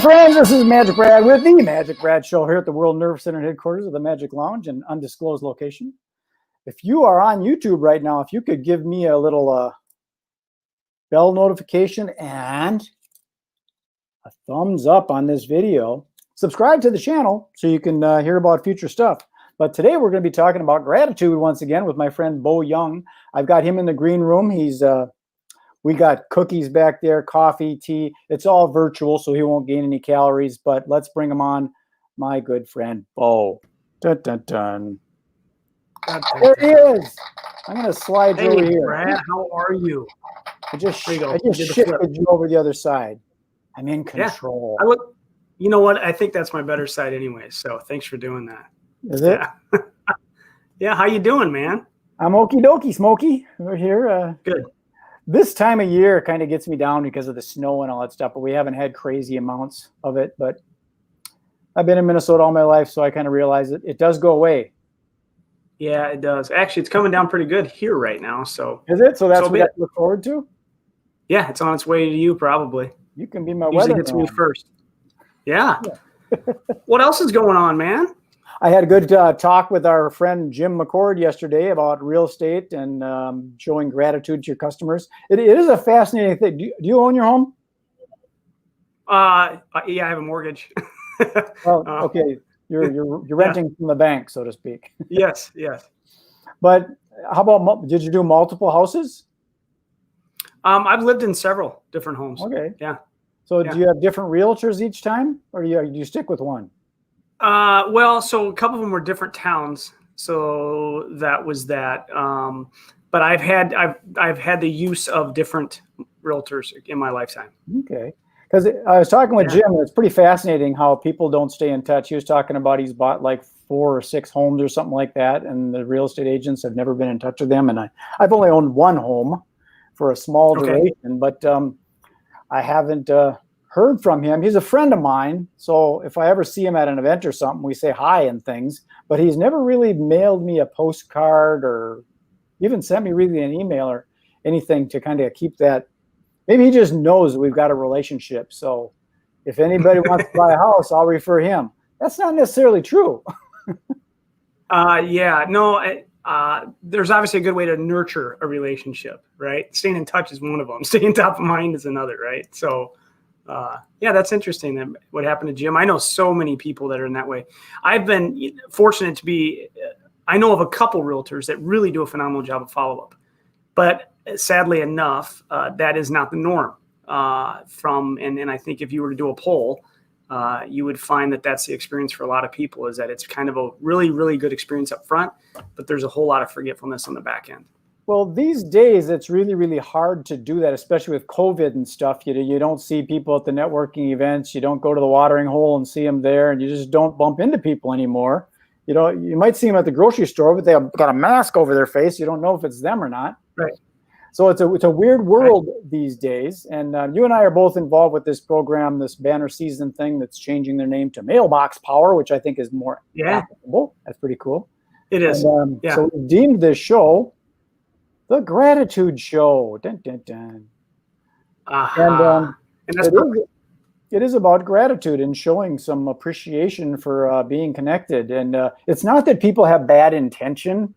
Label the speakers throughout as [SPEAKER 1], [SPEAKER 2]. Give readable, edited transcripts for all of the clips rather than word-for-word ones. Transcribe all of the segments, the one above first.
[SPEAKER 1] friends, this is Magic Brad with the Magic Brad Show here at the World Nerve Center headquarters of the Magic Lounge in undisclosed location. If you are on YouTube right now, if you could give me a little bell notification and a thumbs up on this video, subscribe to the channel so you can hear about future stuff. But today we're going to be talking about gratitude once again with my friend Bo Young. I've got him in the green room. We got cookies back there, coffee, tea. It's all virtual, so he won't gain any calories. But let's bring him on, my good friend Bo. Dun, dun, dun. There he is. I'm going to slide you over here.
[SPEAKER 2] Brad, how are you?
[SPEAKER 1] I just shifted you over the other side. I'm in control.
[SPEAKER 2] Yeah. You know what? I think that's my better side anyway. So thanks for doing that.
[SPEAKER 1] Is it?
[SPEAKER 2] Yeah. Yeah. How you doing, man?
[SPEAKER 1] I'm okie dokie, Smokey. We're here.
[SPEAKER 2] Good.
[SPEAKER 1] This time of year kind of gets me down because of the snow and all that stuff, but we haven't had crazy amounts of it. But I've been in Minnesota all my life, so I kind of realize it does go away.
[SPEAKER 2] Yeah, it does. Actually, it's coming down pretty good here right now. So
[SPEAKER 1] is it? So that's what we have to look forward to?
[SPEAKER 2] Yeah, it's on its way to you probably.
[SPEAKER 1] You can be my
[SPEAKER 2] weather. Usually hits me first. Yeah. What else is going on, man?
[SPEAKER 1] I had a good talk with our friend Jim McCord yesterday about real estate and showing gratitude to your customers. It is a fascinating thing. Do you own your home?
[SPEAKER 2] Yeah, I have a mortgage.
[SPEAKER 1] Well, okay, you're renting from the bank, so to speak.
[SPEAKER 2] Yes.
[SPEAKER 1] But how about, did you do multiple houses?
[SPEAKER 2] I've lived in several different homes.
[SPEAKER 1] Okay.
[SPEAKER 2] Yeah.
[SPEAKER 1] So do you have different realtors each time, or do you stick with one?
[SPEAKER 2] Well, so a couple of them were different towns, so that was that. But I've had the use of different realtors in my lifetime.
[SPEAKER 1] Okay, because I was talking with Jim, and it's pretty fascinating how people don't stay in touch. He was talking about he's bought like 4 or 6 homes or something like that, and the real estate agents have never been in touch with them. And I've only owned one home for a small duration, but I haven't heard from him. He's a friend of mine, so if I ever see him at an event or something, we say hi and things, but he's never really mailed me a postcard or even sent me really an email or anything to kind of keep that. Maybe he just knows we've got a relationship, so if anybody wants to buy a house, I'll refer him. That's not necessarily true.
[SPEAKER 2] Yeah, no, there's obviously a good way to nurture a relationship, right? Staying in touch is one of them. Staying top of mind is another, right? So yeah, that's interesting that what happened to Jim. I know so many people that are in that way. I've been fortunate to be, I know of a couple realtors that really do a phenomenal job of follow-up, but sadly enough, that is not the norm. And I think if you were to do a poll, you would find that that's the experience for a lot of people, is that it's kind of a really, really good experience up front, but there's a whole lot of forgetfulness on the back end.
[SPEAKER 1] Well, these days, it's really, really hard to do that, especially with COVID and stuff. You don't see people at the networking events. You don't go to the watering hole and see them there, and you just don't bump into people anymore. You might see them at the grocery store, but they've got a mask over their face. You don't know if it's them or not.
[SPEAKER 2] Right.
[SPEAKER 1] So it's a weird world these days. And you and I are both involved with this program, this banner season thing that's changing their name to Mailbox Power, which I think is more applicable. That's pretty cool.
[SPEAKER 2] It is.
[SPEAKER 1] And, so we deemed this show the Gratitude Show. Dun, dun, dun.
[SPEAKER 2] And that's
[SPEAKER 1] it is about gratitude and showing some appreciation for being connected. And it's not that people have bad intention,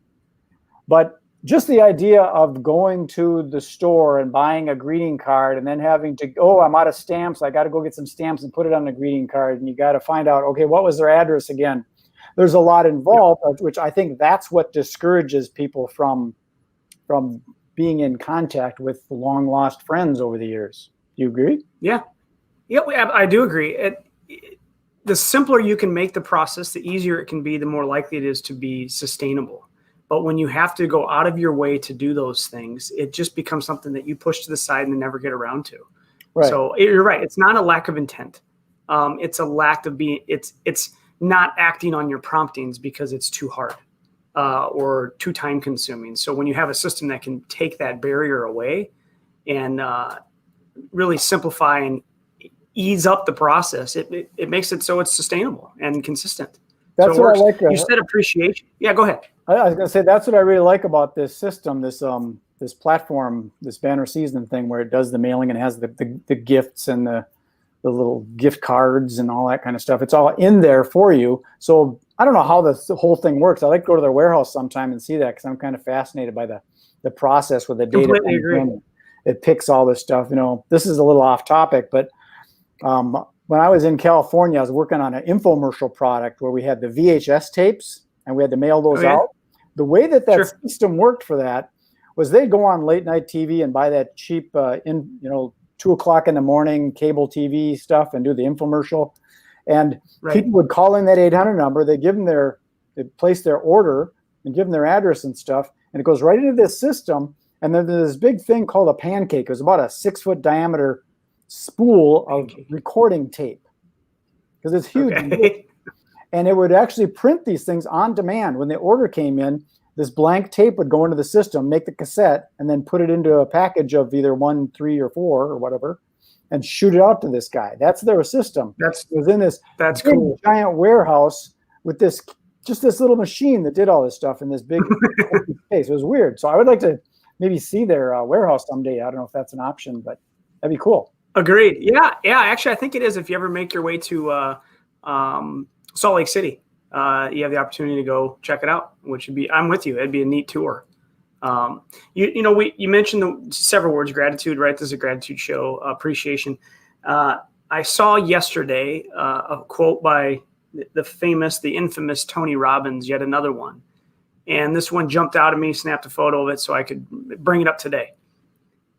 [SPEAKER 1] but just the idea of going to the store and buying a greeting card and then having to, I'm out of stamps. I got to go get some stamps and put it on the greeting card. And you got to find out, okay, what was their address again? There's a lot involved, which I think that's what discourages people from being in contact with long lost friends over the years. Do you agree?
[SPEAKER 2] Yeah, I do agree. The simpler you can make the process, the easier it can be, the more likely it is to be sustainable. But when you have to go out of your way to do those things, it just becomes something that you push to the side and never get around to. Right. So you're right. It's not a lack of intent. It's a lack of it's not acting on your promptings because it's too hard. Or too time consuming. So when you have a system that can take that barrier away and really simplify and ease up the process, it makes it so it's sustainable and consistent.
[SPEAKER 1] That's
[SPEAKER 2] so
[SPEAKER 1] what I like.
[SPEAKER 2] You said appreciation. Yeah, go ahead.
[SPEAKER 1] I was going to say, that's what I really like about this system, this platform, this banner season thing where it does the mailing and has the gifts and the the little gift cards and all that kind of stuff. It's all in there for you. So I don't know how the whole thing works. I like to go to their warehouse sometime and see that, because I'm kind of fascinated by the process with the data.
[SPEAKER 2] Completely agree.
[SPEAKER 1] It picks all this stuff. This is a little off topic, but when I was in California, I was working on an infomercial product where we had the VHS tapes and we had to mail those out. The way that
[SPEAKER 2] Sure.
[SPEAKER 1] system worked for that was they'd go on late night TV and buy that cheap, 2:00 in the morning cable TV stuff and do the infomercial. And people would call in that 800 number. They place their order and give them their address and stuff. And it goes right into this system. And then there's this big thing called a pancake. It was about a 6-foot diameter spool of recording tape, because it's huge.
[SPEAKER 2] Okay.
[SPEAKER 1] And it would actually print these things on demand. When the order came in, this blank tape would go into the system, make the cassette, and then put it into a package of either 1, 3, or 4 or whatever, and shoot it out to this guy. That's their system. It was in this
[SPEAKER 2] cool
[SPEAKER 1] giant warehouse with this little machine that did all this stuff in this big space. It was weird. So I would like to maybe see their warehouse someday. I don't know if that's an option, but that'd be cool.
[SPEAKER 2] Agreed. Yeah. Actually, I think it is. If you ever make your way to Salt Lake City, you have the opportunity to go check it out, which would be, I'm with you. It'd be a neat tour. You mentioned the several words: gratitude, right? This is a gratitude show, appreciation. I saw yesterday a quote by the infamous Tony Robbins, yet another one. And this one jumped out at me, snapped a photo of it so I could bring it up today.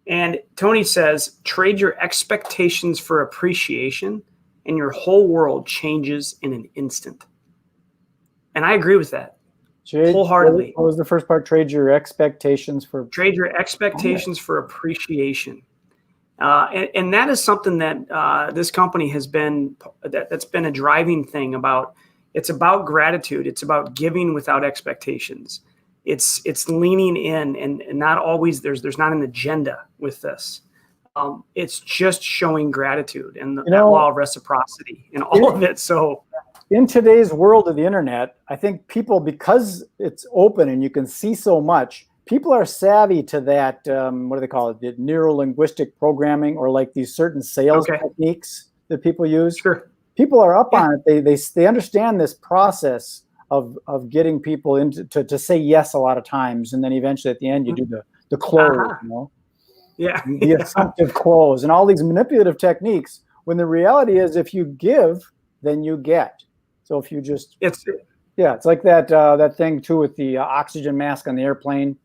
[SPEAKER 2] And Tony says, trade your expectations for appreciation and your whole world changes in an instant. And I agree with that wholeheartedly.
[SPEAKER 1] What was the first part? Trade your expectations for
[SPEAKER 2] appreciation. And that is something that this company has been, that's been a driving thing about. It's about gratitude. It's about giving without expectations. It's leaning in, and not always there's not an agenda with this. It's just showing gratitude and that law of reciprocity and all of it. So
[SPEAKER 1] in today's world of the internet, I think people, because it's open and you can see so much, people are savvy to that, what do they call it? The neuro-linguistic programming, or like these certain sales techniques that people use.
[SPEAKER 2] Sure.
[SPEAKER 1] People are up on it. They understand this process of getting people to say yes a lot of times, and then eventually at the end you do the close, the assumptive close, and all these manipulative techniques. When the reality is, if you give, then you get. So if you just it's like that thing too with the oxygen mask on the airplane.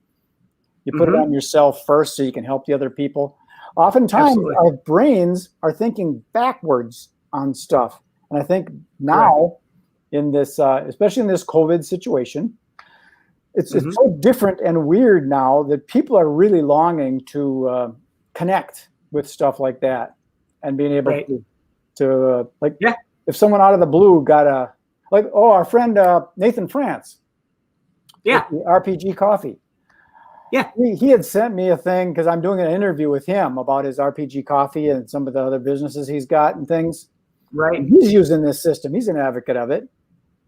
[SPEAKER 1] You put it on yourself first so you can help the other people. Oftentimes our brains are thinking backwards on stuff, and I think now. In this, especially in this COVID situation, it's so different and weird now that people are really longing to connect with stuff like that, and being able to if someone out of the blue got our friend Nathan France, the RPG Coffee.
[SPEAKER 2] Yeah,
[SPEAKER 1] he had sent me a thing because I'm doing an interview with him about his RPG Coffee and some of the other businesses he's got and things.
[SPEAKER 2] Right,
[SPEAKER 1] and he's using this system. He's an advocate of it.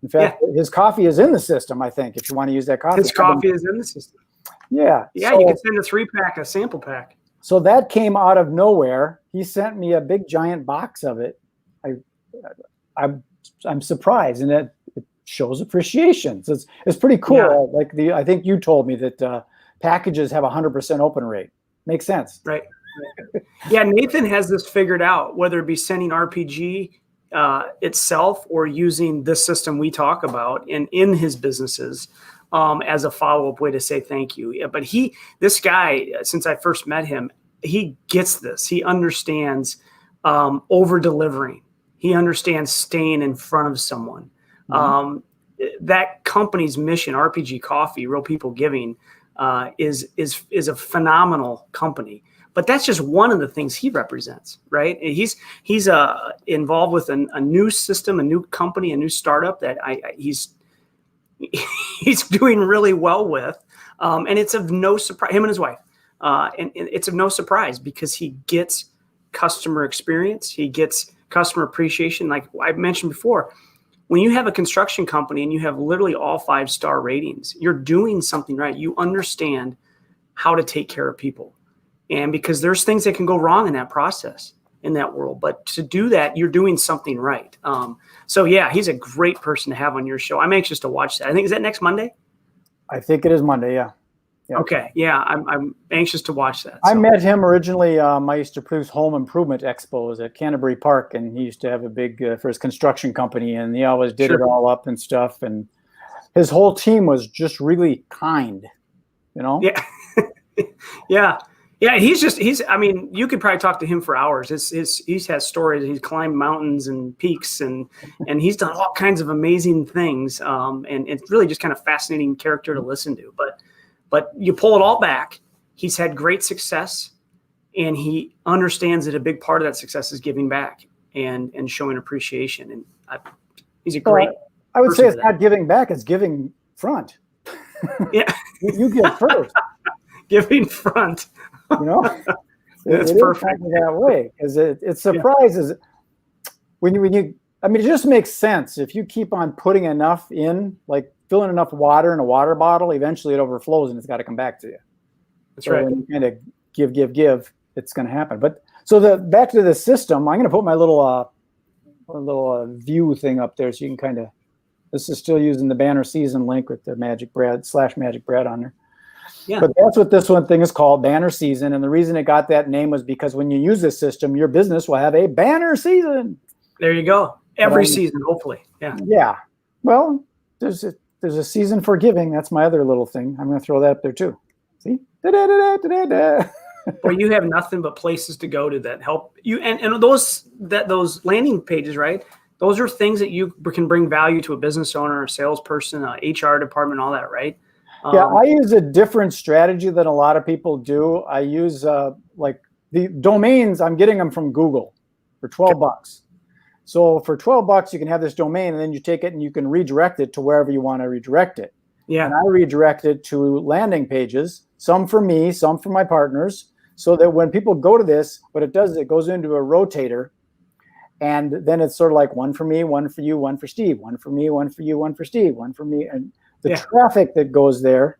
[SPEAKER 1] In fact, his coffee is in the system, I think, if you want to use that coffee.
[SPEAKER 2] His coffee is in the system.
[SPEAKER 1] Yeah.
[SPEAKER 2] Yeah, so, you can send a 3-pack, a sample pack.
[SPEAKER 1] So that came out of nowhere. He sent me a big giant box of it. I'm surprised, and it shows appreciation. So it's pretty cool. Yeah. I think you told me that packages have 100% open rate. Makes sense.
[SPEAKER 2] Right. Yeah, Nathan has this figured out, whether it be sending RPG itself or using this system we talk about in his businesses as a follow-up way to say thank you. Yeah, but this guy, since I first met him, he gets this. He understands over-delivering. He understands staying in front of someone. That company's mission, RPG Coffee, Real People Giving, is a phenomenal company. But that's just one of the things he represents, right? He's involved with a new system, a new company, a new startup that he's doing really well with, and it's of no surprise. Him and his wife, and it's of no surprise because he gets customer experience, he gets customer appreciation. Like I mentioned before, when you have a construction company and you have literally all 5-star ratings, you're doing something right. You understand how to take care of people. And because there's things that can go wrong in that process. in that world. But to do that, you're doing something right. So yeah, he's a great person to have on your show. I'm anxious to watch that. I think, is that next Monday?
[SPEAKER 1] I think it is Monday. Yeah. Yeah.
[SPEAKER 2] Okay. Yeah. I'm anxious to watch that.
[SPEAKER 1] I
[SPEAKER 2] So.
[SPEAKER 1] met him originally. I used to produce home improvement expos at Canterbury Park, and he used to have a big for his construction company, and he always did it all up and stuff. And his whole team was just really kind, you know?
[SPEAKER 2] Yeah. Yeah. Yeah. I mean, you could probably talk to him for hours. He's has stories. He's climbed mountains and peaks and he's done all kinds of amazing things. And it's really just kind of fascinating character to listen to, but you pull it all back. He's had great success, and he understands that a big part of that success is giving back and showing appreciation. And he's a great.
[SPEAKER 1] I would say it's not giving back; it's giving front.
[SPEAKER 2] Yeah,
[SPEAKER 1] you give first.
[SPEAKER 2] Giving front.
[SPEAKER 1] You know,
[SPEAKER 2] That's
[SPEAKER 1] it
[SPEAKER 2] perfect.
[SPEAKER 1] that way because it surprises when you. I mean, it just makes sense if you keep on putting enough in, like filling enough water in a water bottle. Eventually, it overflows and it's got to come back to you.
[SPEAKER 2] That's right.
[SPEAKER 1] When you kind of give, it's going to happen. But so back to the system, I'm going to put my little view thing up there so you can kind of. This is still using the Banner Season link with the Magic Brad /Magic on there.
[SPEAKER 2] Yeah.
[SPEAKER 1] But that's what this one thing is called, Banner Season. And the reason it got that name was because when you use this system, your business will have a banner season.
[SPEAKER 2] There you go. Every season, hopefully. Yeah.
[SPEAKER 1] Yeah. Well, there's a season for giving. That's my other little thing. I'm going to throw that up there too. See? Da-da-da-da-da-da.
[SPEAKER 2] Well, you have nothing but places to go to that help you. And those landing pages, right? Those are things that you can bring value to a business owner, a salesperson, a HR department, all that, right?
[SPEAKER 1] Yeah, I use a different strategy than a lot of people do. I use like the domains. I'm getting them from Google for $12. So for $12, you can have this domain, and then you take it and you can redirect it to wherever you want to redirect it.
[SPEAKER 2] Yeah.
[SPEAKER 1] And I redirect it to landing pages, some for me, some for my partners, so that when people go to this, what it does is it goes into a rotator, and then it's sort of like one for me, one for you, one for Steve, one for me, one for you, one for Steve, one for me, and the traffic that goes there,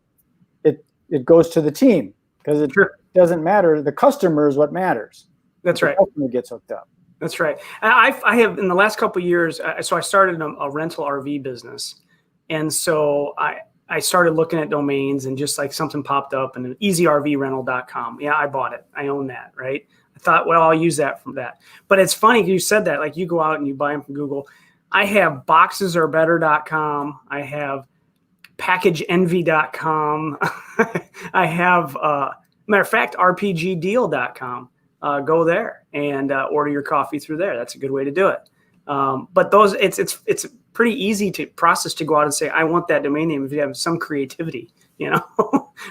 [SPEAKER 1] it goes to the team because it doesn't matter. The customer is what matters.
[SPEAKER 2] That's right.
[SPEAKER 1] The customer gets hooked up.
[SPEAKER 2] That's right. I have in the last couple of years. So I started a rental RV business, and so I started looking at domains, and just like something popped up, and easyrvrental.com. Yeah, I bought it. I own that. Right. I thought, well, I'll use that from that. But it's funny you said that. Like you go out and you buy them from Google. I have boxesarebetter.com. I have packageenvy.com. I have, matter of fact, rpgdeal.com. Go there and order your coffee through there. That's a good way to do it. But those, it's pretty easy to process to go out and say, I want that domain name if you have some creativity, you know.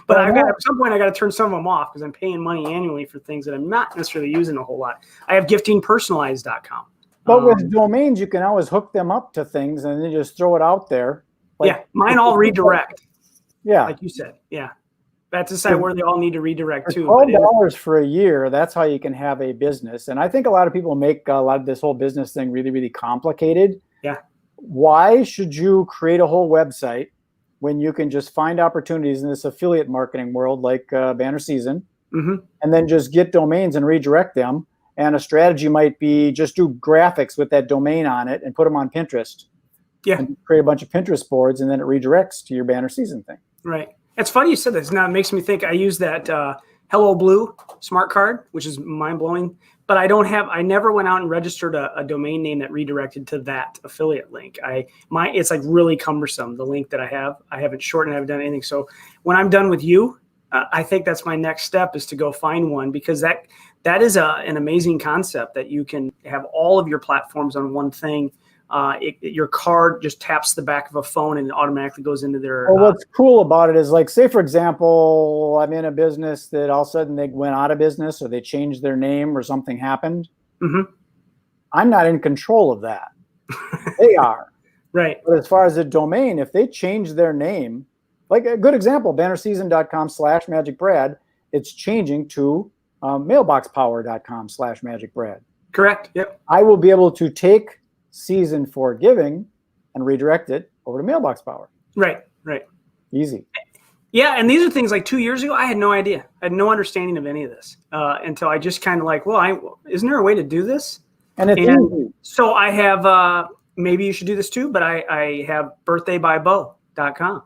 [SPEAKER 2] But at some point I got to turn some of them off because I'm paying money annually for things that I'm not necessarily using a whole lot. I have giftingpersonalized.com.
[SPEAKER 1] But with domains, you can always hook them up to things and then just throw it out there.
[SPEAKER 2] Like, mine all redirect.
[SPEAKER 1] Yeah.
[SPEAKER 2] Like you said. Yeah. That's decide where they all need to redirect to.
[SPEAKER 1] $12 for a year, that's how you can have a business. And I think a lot of people make a lot of this whole business thing really, really complicated.
[SPEAKER 2] Yeah.
[SPEAKER 1] Why should you create a whole website when you can just find opportunities in this affiliate marketing world like Banner Season, and then just get domains and redirect them? And a strategy might be just do graphics with that domain on it and put them on Pinterest.
[SPEAKER 2] Yeah.
[SPEAKER 1] And create a bunch of Pinterest boards, and then it redirects to your Banner Season thing.
[SPEAKER 2] Right. It's funny you said this. Now it makes me think I use that Hello Blue smart card, which is mind blowing. But I never went out and registered a domain name that redirected to that affiliate link. It's like really cumbersome. The link that I haven't shortened, I haven't done anything. So when I'm done with you, I think that's my next step is to go find one, because that is an amazing concept that you can have all of your platforms on one thing. Your card just taps the back of a phone and it automatically goes into their.
[SPEAKER 1] Well, what's cool about it is, like, say, for example, I'm in a business that all of a sudden they went out of business or they changed their name or something happened. I'm not in control of that. They are.
[SPEAKER 2] Right.
[SPEAKER 1] But as far as the domain, if they change their name, like a good example, bannerseason.com/magicbrad, it's changing to mailboxpower.com/magicbrad.
[SPEAKER 2] Correct. Yep.
[SPEAKER 1] I will be able to take Season for Giving and redirect it over to Mailbox Power.
[SPEAKER 2] Right. Right.
[SPEAKER 1] Easy.
[SPEAKER 2] Yeah, and these are things like 2 years ago, I had no idea. I had no understanding of any of this until I just kind of like, well, isn't there a way to do this?
[SPEAKER 1] And it's
[SPEAKER 2] And
[SPEAKER 1] easy.
[SPEAKER 2] so I have, maybe you should do this too, but I have birthdaybybo.com.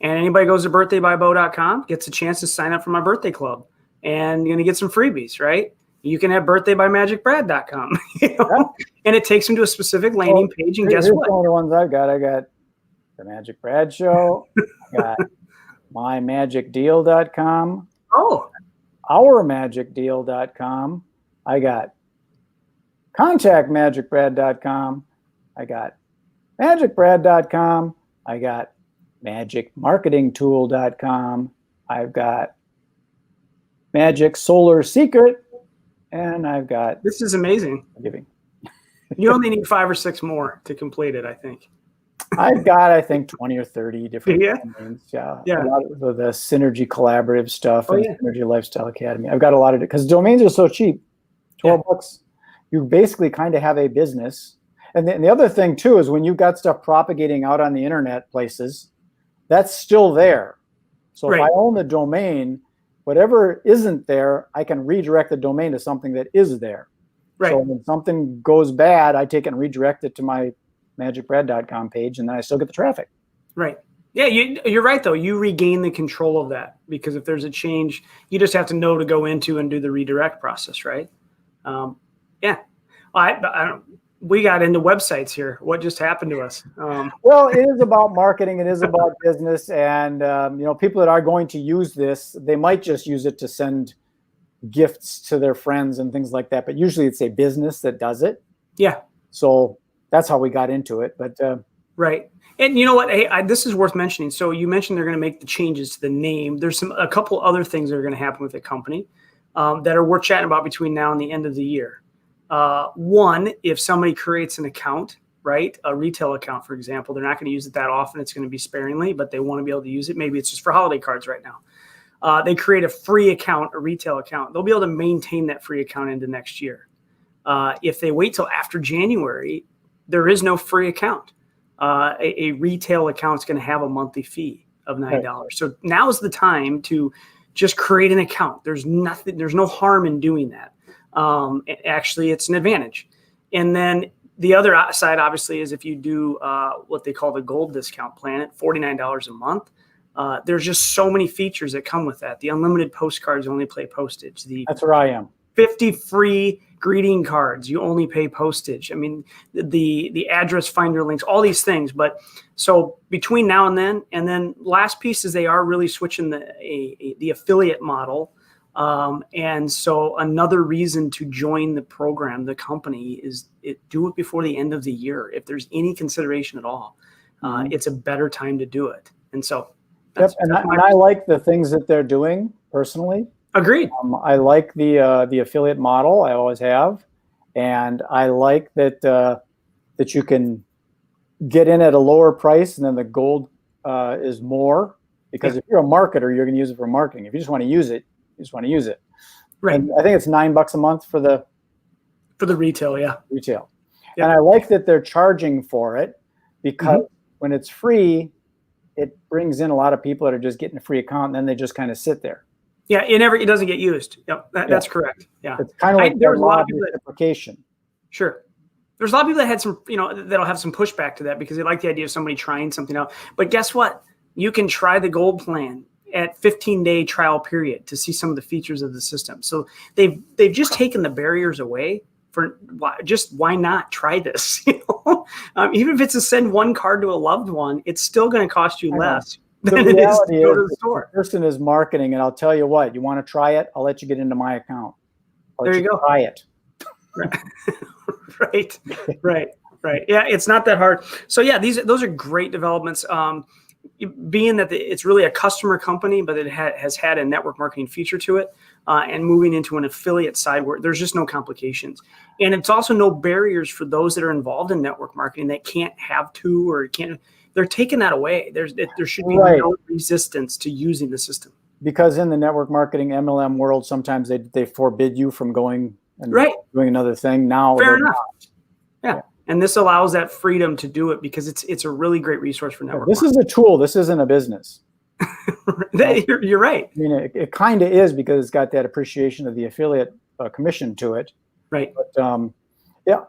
[SPEAKER 2] And anybody goes to birthdaybybo.com gets a chance to sign up for my birthday club and you're going to get some freebies, right? You can have birthdayByMagicBrad.com, you know? And it takes them to a specific landing page. And guess
[SPEAKER 1] Here's
[SPEAKER 2] what?
[SPEAKER 1] one of the ones I've got. I got the Magic Brad Show. I got mymagicdeal.com.
[SPEAKER 2] Oh,
[SPEAKER 1] ourmagicdeal.com. I got contactmagicbrad.com. I got magicbrad.com. I got magicmarketingtool.com. I've got Magic Solar Secret, and I've got
[SPEAKER 2] this is amazing.
[SPEAKER 1] giving.
[SPEAKER 2] You only need 5 or 6 more to complete it, I think.
[SPEAKER 1] I've got, I think, 20 or 30 different
[SPEAKER 2] Yeah.
[SPEAKER 1] domains. Yeah.
[SPEAKER 2] Yeah.
[SPEAKER 1] A lot of the Synergy Collaborative stuff and
[SPEAKER 2] yeah.
[SPEAKER 1] Synergy Lifestyle Academy. I've got a lot of it because domains are so cheap. 12 bucks. You basically kind of have a business. And the other thing too is when you've got stuff propagating out on the internet places, that's still there. So if I own the domain, whatever isn't there, I can redirect the domain to something that is there.
[SPEAKER 2] Right.
[SPEAKER 1] So when something goes bad, I take it and redirect it to my magicbrad.com page, and then I still get the traffic.
[SPEAKER 2] Right. Yeah, you're right, though. You regain the control of that because if there's a change, you just have to know to go into and do the redirect process, right? Yeah. We got into websites here. What just happened to us?
[SPEAKER 1] Well, it is about marketing. It is about business. And, people that are going to use this, they might just use it to send gifts to their friends and things like that. But usually it's a business that does it.
[SPEAKER 2] Yeah.
[SPEAKER 1] So that's how we got into it. But
[SPEAKER 2] right. And you know what? Hey, this is worth mentioning. So you mentioned they're going to make the changes to the name. There's a couple other things that are going to happen with the company that are worth chatting about between now and the end of the year. One, if somebody creates an account, right, a retail account, for example, they're not going to use it that often. It's going to be sparingly, but they want to be able to use it. Maybe it's just for holiday cards right now. They create a free account, a retail account. They'll be able to maintain that free account into next year. If they wait till after January, there is no free account. A retail account is going to have a monthly fee of $9. Right. So now's the time to just create an account. There's no harm in doing that. Actually, it's an advantage. And then the other side, obviously, is if you do what they call the gold discount plan at $49 a month, there's just so many features that come with that. The unlimited postcards only pay postage.
[SPEAKER 1] That's where I am.
[SPEAKER 2] 50 free greeting cards, you only pay postage. I mean, the address finder links, all these things. But so between now and then last piece is they are really switching the affiliate model. And so another reason to join the program, the company, is do it before the end of the year. If there's any consideration at all, it's a better time to do it. And so
[SPEAKER 1] and I like the things that they're doing personally.
[SPEAKER 2] Agreed.
[SPEAKER 1] I like the affiliate model. I always have, and I like that that you can get in at a lower price, and then the gold is more. Because if you're a marketer, you're going to use it for marketing. If you just want to use it, you just want to use it.
[SPEAKER 2] Right.
[SPEAKER 1] And I think it's $9 a month for the
[SPEAKER 2] retail. Yeah.
[SPEAKER 1] Retail. Yep. And I like that they're charging for it because when it's free, it brings in a lot of people that are just getting a free account, and then they just kind of sit there.
[SPEAKER 2] Yeah, it doesn't get used. Yep, that's correct. Yeah,
[SPEAKER 1] it's kind of like
[SPEAKER 2] there's a lot of
[SPEAKER 1] reciprocation.
[SPEAKER 2] Sure, there's a lot of people that had some, that'll have some pushback to that because they like the idea of somebody trying something out. But guess what? You can try the gold plan at 15-day trial period to see some of the features of the system. So they've just taken the barriers away for why not try this? Even if it's to send one card to a loved one, it's still going to cost you less.
[SPEAKER 1] The reality is the person is marketing, and I'll tell you what, you want to try it, I'll let you get into my account.
[SPEAKER 2] There you go.
[SPEAKER 1] Try it.
[SPEAKER 2] Right. Yeah, it's not that hard. So yeah, those are great developments. Being that it's really a customer company, but it has had a network marketing feature to it, and moving into an affiliate side where there's just no complications. And it's also no barriers for those that are involved in network marketing that can't have to or can't. They're taking that away. There should be no resistance to using the system. Because
[SPEAKER 1] in the network marketing MLM world, sometimes they forbid you from going and doing another thing. Now,
[SPEAKER 2] fair enough. Yeah. And this allows that freedom to do it because it's a really great resource for network marketing.
[SPEAKER 1] This is a tool. This isn't a business.
[SPEAKER 2] You're right.
[SPEAKER 1] I mean, it kind of is because it's got that appreciation of the affiliate commission to it.
[SPEAKER 2] Right.
[SPEAKER 1] But yeah,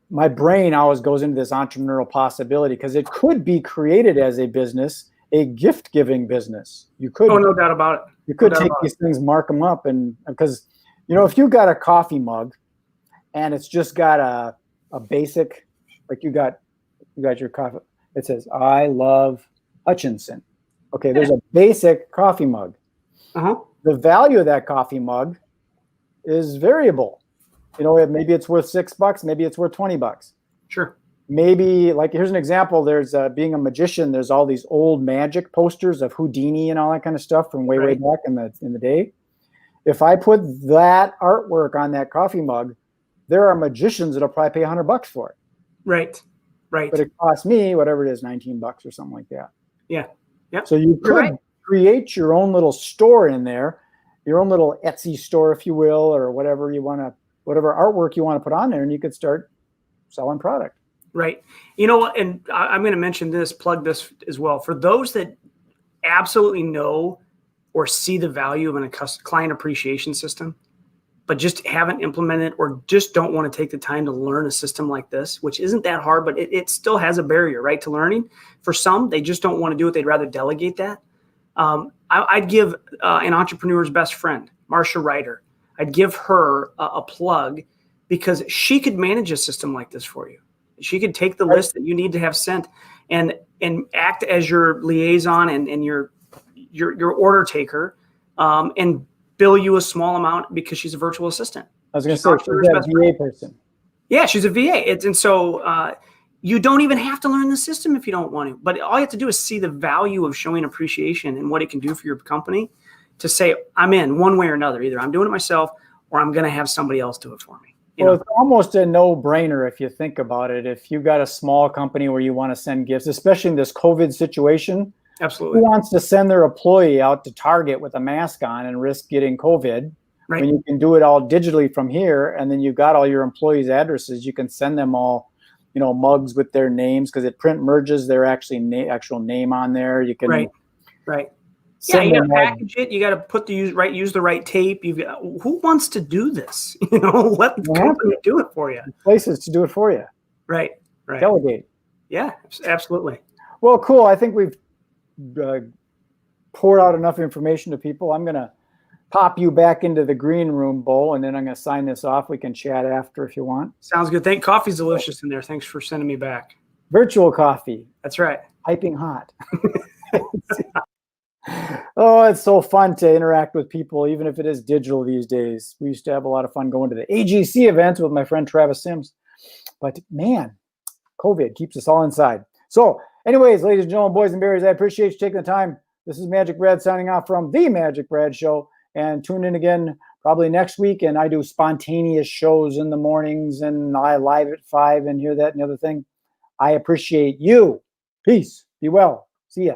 [SPEAKER 1] my brain always goes into this entrepreneurial possibility because it could be created as a business, a gift-giving business. You could.
[SPEAKER 2] Oh, no doubt about it.
[SPEAKER 1] You could take these things, mark them up, and because if you got a coffee mug, and it's just got a basic, like you got your coffee. It says, "I love Hutchinson." Okay, there's a basic coffee mug. The value of that coffee mug is variable. Maybe it's worth $6, maybe it's worth $20.
[SPEAKER 2] Sure.
[SPEAKER 1] Maybe, like, here's an example. There's being a magician. There's all these old magic posters of Houdini and all that kind of stuff from way back in the day. If I put that artwork on that coffee mug, there are magicians that'll probably pay $100 for it.
[SPEAKER 2] Right.
[SPEAKER 1] But it costs me whatever it is, $19 or something like that.
[SPEAKER 2] Yeah. Yep.
[SPEAKER 1] So you could create your own little store in there, your own little Etsy store, if you will, or whatever artwork you want to put on there, and you could start selling product.
[SPEAKER 2] Right. And I'm going to plug this as well. For those that absolutely know or see the value of a client appreciation system, but just haven't implemented or just don't want to take the time to learn a system like this, which isn't that hard, but it still has a barrier, right, to learning. For some, they just don't want to do it. They'd rather delegate that. I'd give an entrepreneur's best friend, Marcia Ryder, I'd give her a plug because she could manage a system like this for you. She could take the list that you need to have sent and act as your liaison and your order taker, and bill you a small amount because she's a virtual assistant.
[SPEAKER 1] I was going to say, she's a VA person.
[SPEAKER 2] Yeah, she's a VA. And so you don't even have to learn the system if you don't want to. But all you have to do is see the value of showing appreciation and what it can do for your company to say, I'm in one way or another. Either I'm doing it myself or I'm going to have somebody else do it for me.
[SPEAKER 1] It's almost a no-brainer if you think about it. If you got a small company where you want to send gifts, especially in this COVID situation,
[SPEAKER 2] absolutely.
[SPEAKER 1] Who wants to send their employee out to Target with a mask on and risk getting COVID?
[SPEAKER 2] Right.
[SPEAKER 1] When you can do it all digitally from here, and then you've got all your employees' addresses, you can send them all, mugs with their names because it print merges their actual name on there. You can
[SPEAKER 2] right. Yeah, you got to package it. You got to use the right tape. Who wants to do this? Let the company do it for you.
[SPEAKER 1] Places to do it for you.
[SPEAKER 2] Right.
[SPEAKER 1] Delegate.
[SPEAKER 2] Yeah, absolutely.
[SPEAKER 1] Well, cool. I think we've poured out enough information to people. I'm going to pop you back into the green room, Bo, and then I'm going to sign this off. We can chat after if you want.
[SPEAKER 2] Sounds good. Coffee's delicious in there. Thanks for sending me back.
[SPEAKER 1] Virtual coffee.
[SPEAKER 2] That's right.
[SPEAKER 1] Piping hot. Oh, it's so fun to interact with people, even if it is digital these days. We used to have a lot of fun going to the AGC events with my friend Travis Sims. But man, COVID keeps us all inside. So anyways, ladies and gentlemen, boys and berries, I appreciate you taking the time. This is Magic Brad signing off from The Magic Brad Show. And tune in again probably next week. And I do spontaneous shows in the mornings, and I live at 5 and hear that and the other thing. I appreciate you. Peace. Be well. See ya.